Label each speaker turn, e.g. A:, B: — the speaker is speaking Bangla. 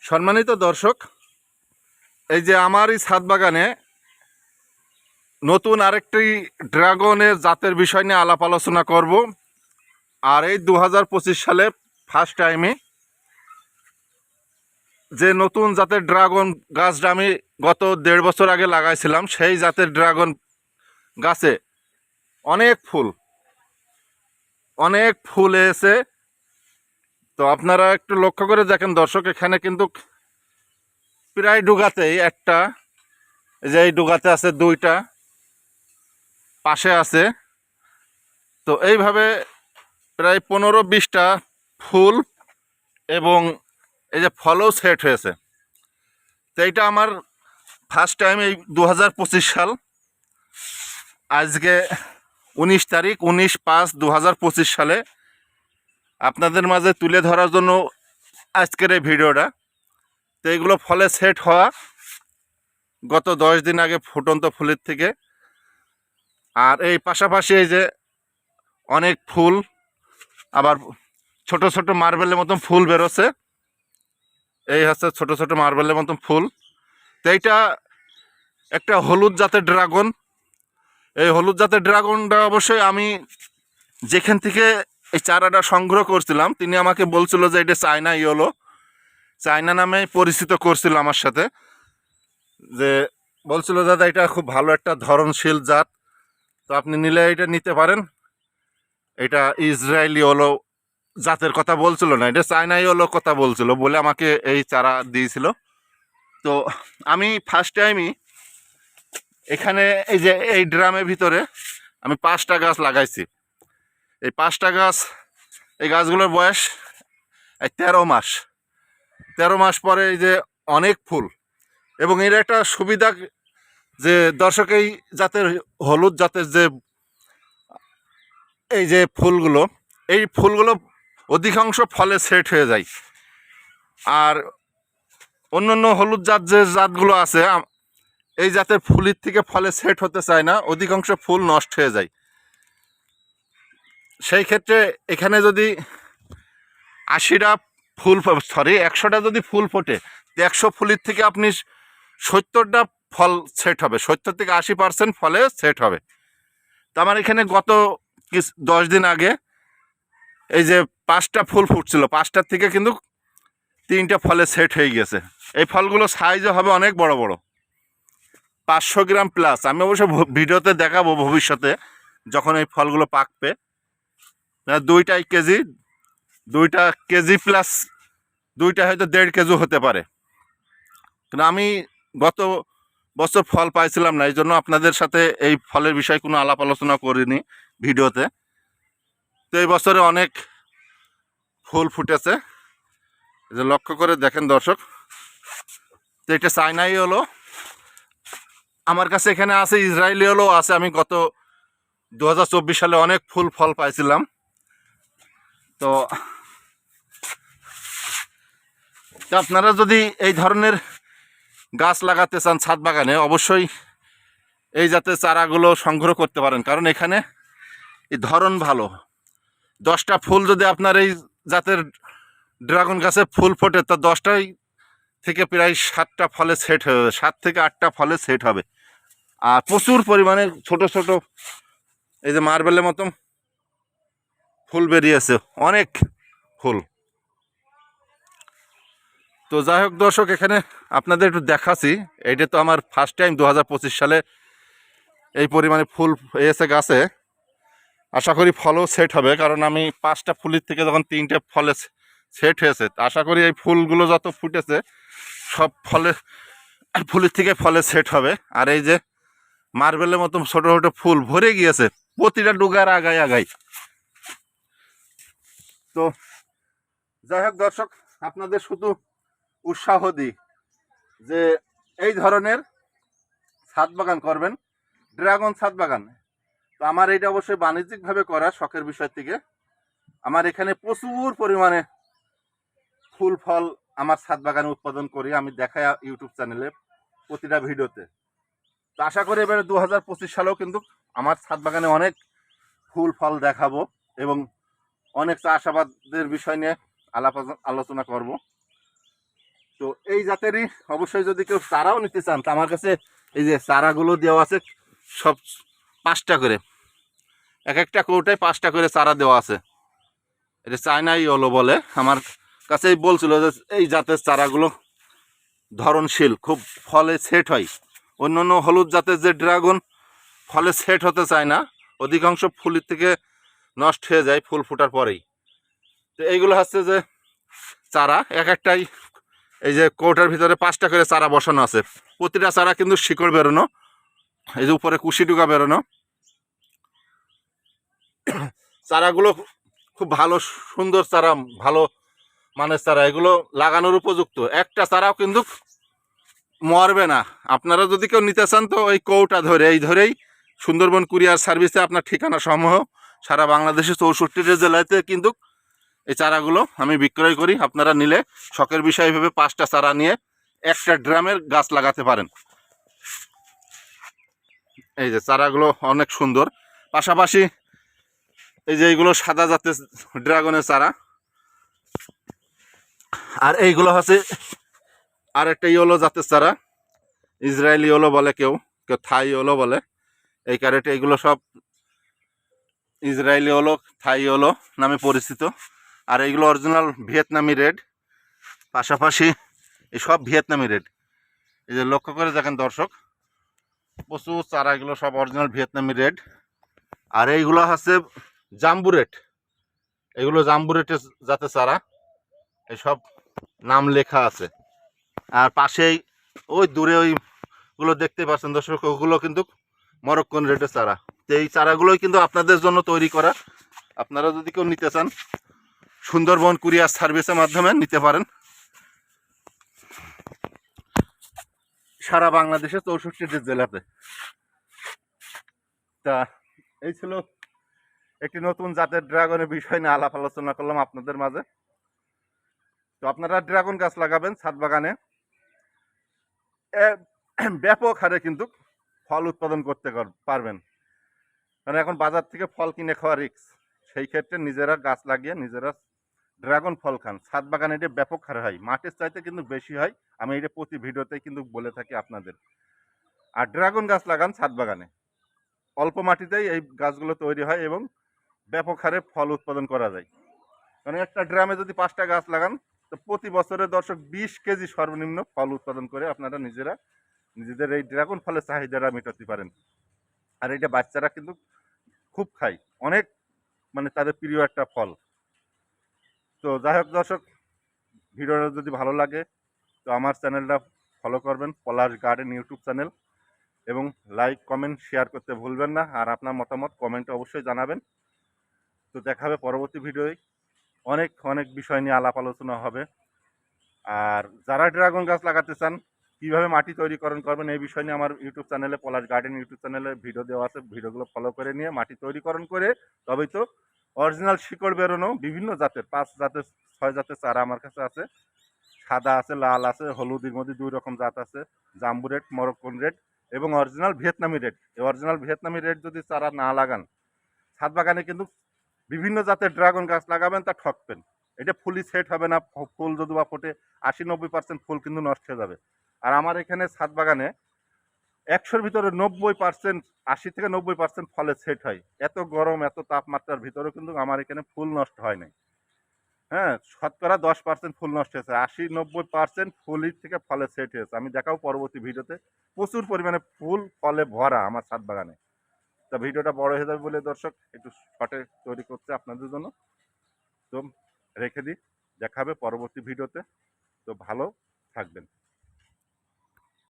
A: সম্মানিত দর্শক, এই যে আমার এই ছাদ বাগানে নতুন আরেকটি ড্রাগনের জাতের বিষয় নিয়ে আলাপ আলোচনা করব। আর এই 2025 সালে ফার্স্ট টাইমে যে নতুন জাতের ড্রাগন গাছটা আমি গত 1.5 বছর আগে লাগাইছিলাম, সেই জাতের ড্রাগন গাছে অনেক ফুল এসে। তো আপনারা একটু লক্ষ্য করে দেখেন দর্শক, এখানে কিন্তু প্রায় ডুগাতেই একটা, যে এই ডুগাতে আছে দুইটা, পাশে আছে। তো এইভাবে প্রায় 15-20টা ফুল এবং এই যে ফলও সেট হয়েছে। তো এইটা আমার ফার্স্ট টাইম এই 2025 সাল, আজকে 19 তারিখ 19/5/2025 সালে আপনাদের মাঝে তুলে ধরার জন্য আজকের এই ভিডিওটা। তো এইগুলো ফলে সেট হওয়া গত 10 দিন আগে ফুটন্ত ফুলের থেকে। আর এই পাশাপাশি এই যে অনেক ফুল, আবার ছোট ছোট মার্বেলের মতন ফুল বেরোচ্ছে। এই হচ্ছে ছোট ছোট মার্বেলের মতন ফুল। তো এইটা একটা হলুদ জাতের ড্রাগন। এই হলুদ জাতের ড্রাগনটা অবশ্যই আমি যেখান থেকে এই চারাটা সংগ্রহ করছিলাম, তিনি আমাকে বলছিল যে এটা চায়না ইয়েলো, চায়না নামে পরিচিত করছিল আমার সাথে। যে বলছিল দাদা এটা খুব ভালো একটা ধরনশীল জাত, তো আপনি নিলে এটা নিতে পারেন। এটা ইসরায়েলি ইয়েলো জাতের কথা বলছিল না, এটা চায়না ইয়েলো কথা বলছিল বলে আমাকে এই চারা দিয়েছিল। তো আমি ফার্স্ট টাইমই এখানে এই যে এই ড্রামের ভিতরে আমি 5টা গাছ লাগাইছি। এই 5টা গাছ, এই গাছগুলোর বয়স এই 13 মাস পরে এই যে অনেক ফুল। এবং এর একটা সুবিধা যে দর্শক, এই জাতের হলুদ জাতের যে এই যে ফুলগুলো, এই ফুলগুলো অধিকাংশ ফলে সেট হয়ে যায়। আর অন্যান্য হলুদ জাত যে জাতগুলো আছে, এই জাতের ফুলের থেকে ফলে সেট হতে চায় না, অধিকাংশ ফুল নষ্ট হয়ে যায়। সেই ক্ষেত্রে এখানে যদি 80টা ফুল, 100টা যদি ফুল ফোটে, 100 ফুলের থেকে আপনি 70টা ফল সেট হবে, 70 থেকে 80% ফলে সেট হবে। তো আমার এখানে গত 10 দিন আগে এই যে 5টা ফুল ফুটছিল, 5টার থেকে কিন্তু 3টা ফলে সেট হয়ে গেছে। এই ফলগুলো সাইজও হবে অনেক বড় বড়, 500 গ্রাম প্লাস। আমি অবশ্য ভিডিওতে দেখাবো ভবিষ্যতে যখন এই ফলগুলো পাকবে। 2টা কেজি, 2টা কেজি প্লাস, 2টা হয়তো 1.5 কেজি হতে পারে। কিন্তু আমি গত বছর ফল পাইছিলাম না, এই জন্য আপনাদের সাথে এই ফলের বিষয়ে কোনো আলাপ আলোচনা করিনি ভিডিওতে। তো এই বছরে অনেক ফুল ফুটেছে, যে লক্ষ্য করে দেখেন দর্শক। তো এটা চায়নাই হলো, আমার কাছে এখানে আছে ইসরায়েলি হলো আছে। আমি গত 2024 সালে অনেক ফুল ফল পাইছিলাম। তো আপনারা যদি এই ধরনের গাছ লাগাতে চান ছাদ বাগানে, অবশ্যই এই জাতের চারাগুলো সংগ্রহ করতে পারেন, কারণ এখানে এই ধরন ভালো। 10টা ফুল যদি আপনার এই জাতের ড্রাগন গাছে ফুল ফোটে, তা 10টাই থেকে প্রায় 7টা ফলে সেট হয়ে যাবে, 7 থেকে 8টা ফলে সেট হবে। আর প্রচুর পরিমাণে ছোট ছোট এই যে মার্বেলের মতন ফুল বেরিয়েছে, অনেক ফুল। তো যাই হোক দর্শক, এখানে আপনাদের একটু দেখাচ্ছি। এইটা তো আমার ফার্স্ট টাইম 2025 সালে এই পরিমাণে ফুল এসে গাছে। আশা করি ফলও সেট হবে, কারণ আমি 5টা ফুলের থেকে যখন 3টে ফলে সেট হয়েছে, আশা করি এই ফুলগুলো যত ফুটেছে সব ফুলের থেকে ফলে সেট হবে। আর এই যে মার্বেলের মতো ছোট ছোট ফুল ভরে গিয়েছে প্রতিটা ডুগার আগায় আগায়। তো যাই হোক দর্শক, আপনাদের শুধু উৎসাহ দিই যে এই ধরনের ছাদ বাগান করবেন, ড্রাগন ছাদ বাগান। তো আমার এইটা অবশ্যই বাণিজ্যিকভাবে করা শখের বিষয় থেকে। আমার এখানে প্রচুর পরিমাণে ফুল ফল আমার ছাদ বাগানে উৎপাদন করি, আমি দেখাই ইউটিউব চ্যানেলে প্রতিটা ভিডিওতে। তো আশা করি এবারে 2025 সালেও কিন্তু আমার ছাদ বাগানে অনেক ফুল ফল দেখাবো এবং অনেক চাষাবাদের বিষয় নিয়ে আলাপ আলোচনা করব। তো এই জাতেরই অবশ্যই যদি কেউ চারাও নিতে চান, তো আমার কাছে এই যে চারাগুলো দেওয়া আছে সব 5টা করে, এক একটা কৌটায় 5টা করে চারা দেওয়া আছে। এটা চায়নাই ইয়েলো বলে। আমার কাছেই বলছিল যে এই জাতের চারাগুলো ধরনশীল, খুব ফলে সেট হয়। অন্য অন্য হলুদ জাতের যে ড্রাগন ফলে সেট হতে চায় না, অধিকাংশ ফুলের থেকে নষ্ট হয়ে যায় ফুল ফোটার পরেই। তো এইগুলো হচ্ছে যে চারা, এক একটাই এই যে কৌটার ভিতরে 5টা করে চারা বসানো আছে। প্রতিটা চারা কিন্তু শিকড় বেরোনো, এই যে উপরে কুশি টুকা বেরোনো। চারাগুলো খুব ভালো সুন্দর চারা, ভালো মানের চারা, এগুলো লাগানোর উপযুক্ত। একটা চারাও কিন্তু মরবে না। আপনারা যদি কেউ নিতে চান তো ওই কৌটা ধরে এই ধরেই সুন্দরবন কুরিয়ার সার্ভিসে আপনার ঠিকানা সমূহ সারা বাংলাদেশের 64টি জেলাতে কিন্তু এই চারাগুলো আমি বিক্রয় করি। আপনারা নিলে শখের বিষয় ভেবে 5টা চারা নিয়ে একটা ড্রামের গাছ লাগাতে পারেন। এই যে চারাগুলো অনেক সুন্দর। পাশাপাশি এই যে এইগুলো সাদা জাতের ড্রাগনের চারা, আর এইগুলো হচ্ছে আর একটা ইয়েলো জাতের চারা, ইসরায়েলি ইয়েলো বলে, কেউ কেউ থাই ইয়েলো বলে। এই ক্যারেটে এগুলো সব ইসরায়েলি ইয়েলো, থাই ইয়েলো নামে পরিচিত। আর এইগুলো অরিজিনাল ভিয়েতনামি রেড। পাশাপাশি এই সব ভিয়েতনামি রেড। এই যে লক্ষ্য করে দেখেন দর্শক, প্রচুর চারা, এগুলো সব অরিজিনাল ভিয়েতনামি রেড। আর এইগুলো হচ্ছে জাম্বু রেড, এগুলো জাম্বু রেটের জাতের চারা, এইসব নাম লেখা আছে। আর পাশেই ওই দূরে ওইগুলো দেখতে পাচ্ছেন দর্শক, ওগুলো কিন্তু মরক্কন রেডের চারা। তো এই চারাগুলোই কিন্তু আপনাদের জন্য তৈরি করা। আপনারা যদি কেউ নিতে চান সুন্দরবন কুরিয়ার সার্ভিসের মাধ্যমে নিতে পারেন। সারা বাংলাদেশে 64টি জেলাতে। তা এই ছিল একটি নতুন জাতের ড্রাগনের বিষয় নিয়ে আলাপ আলোচনা করলাম আপনাদের মাঝে। তো আপনারা ড্রাগন গাছ লাগাবেন ছাদ বাগানে, ব্যাপক হারে কিন্তু ফল উৎপাদন করতে পারবেন। কারণ এখন বাজার থেকে ফল কিনে খাওয়া রিস্ক। সেই ক্ষেত্রে নিজেরা গাছ লাগিয়ে নিজেরা ড্রাগন ফল খান। ছাদ বাগানে এটা ব্যাপক হারে হয়, মাটির চাইতে কিন্তু বেশি হয়। আমি এটা প্রতি ভিডিওতেই কিন্তু বলে থাকি আপনাদের। আর ড্রাগন গাছ লাগান ছাদ বাগানে, অল্প মাটিতেই এই গাছগুলো তৈরি হয় এবং ব্যাপক হারে ফল উৎপাদন করা যায়। কারণ একটা ড্রামে যদি 5টা গাছ লাগান তো প্রতি বছরে দর্শক 20 কেজি সর্বনিম্ন ফল উৎপাদন করে আপনারা নিজেরা নিজেদের এই ড্রাগন ফলের চাহিদাটা মেটাতে পারেন। আর এটা বাচ্চারা কিন্তু খুব খায়, অনেক মানে তাদের প্রিয় একটা ফল। তো যাই হোক দর্শক, ভিডিওটা যদি ভালো লাগে তো আমার চ্যানেলটা ফলো করবেন, পলাশ গার্ডেন ইউটিউব চ্যানেল, এবং লাইক কমেন্ট শেয়ার করতে ভুলবেন না। আর আপনার মতামত কমেন্টে অবশ্যই জানাবেন। তো দেখা হবে পরবর্তী ভিডিওয়, অনেক অনেক বিষয় নিয়ে আলাপ আলোচনা হবে। আর যারা ড্রাগন গাছ লাগাতে চান কীভাবে মাটি তৈরিকরণ করবেন এই বিষয় নিয়ে আমার ইউটিউব চ্যানেলে, পলাশ গার্ডেন ইউটিউব চ্যানেলে ভিডিও দেওয়া আছে। ভিডিওগুলো ফলো করে নিয়ে মাটি তৈরিকরণ করে তবেই তো অরিজিনাল শিকড় বেরোনো বিভিন্ন জাতের 5 জাতের 6 জাতের চারা আমার কাছে আছে। সাদা আছে, লাল আছে, হলুদের মধ্যে 2 রকম জাত আছে, জাম্বু রেড, মরক্কন রেড এবং অরিজিনাল ভিয়েতনামি রেড। এই অরিজিনাল ভিয়েতনামি রেড যদি চারা না লাগান ছাদ বাগানে কিন্তু বিভিন্ন জাতের ড্রাগন গাছ লাগাবেন তা ঠকবেন। এটা ফুলই সেট হবে না, ফুল যদি বা ফোটে 80-90% ফুল কিন্তু নষ্ট হয়ে যাবে। আর আমার এখানে ছাদ বাগানে 100-র ভিতরে 90%, 80 থেকে 90% ফলে সেট হয়। এত গরম এত তাপমাত্রার ভিতরেও কিন্তু আমার এখানে ফুল নষ্ট হয় নাই। হ্যাঁ, শতকরা 10% ফুল নষ্ট হয়েছে, 80-90% ফুলই থেকে ফলে সেট হয়েছে। আমি দেখাও পরবর্তী ভিডিওতে। প্রচুর পরিমাণে ফুল ফলে ভরা আমার ছাদ বাগানে। তা ভিডিওটা বড় হয়ে যাবে বলে দর্শক একটু শর্টে তৈরি করছে আপনাদের জন্য। তো রেখে দিই, দেখা হবে পরবর্তী ভিডিওতে। তো ভালো থাকবেন।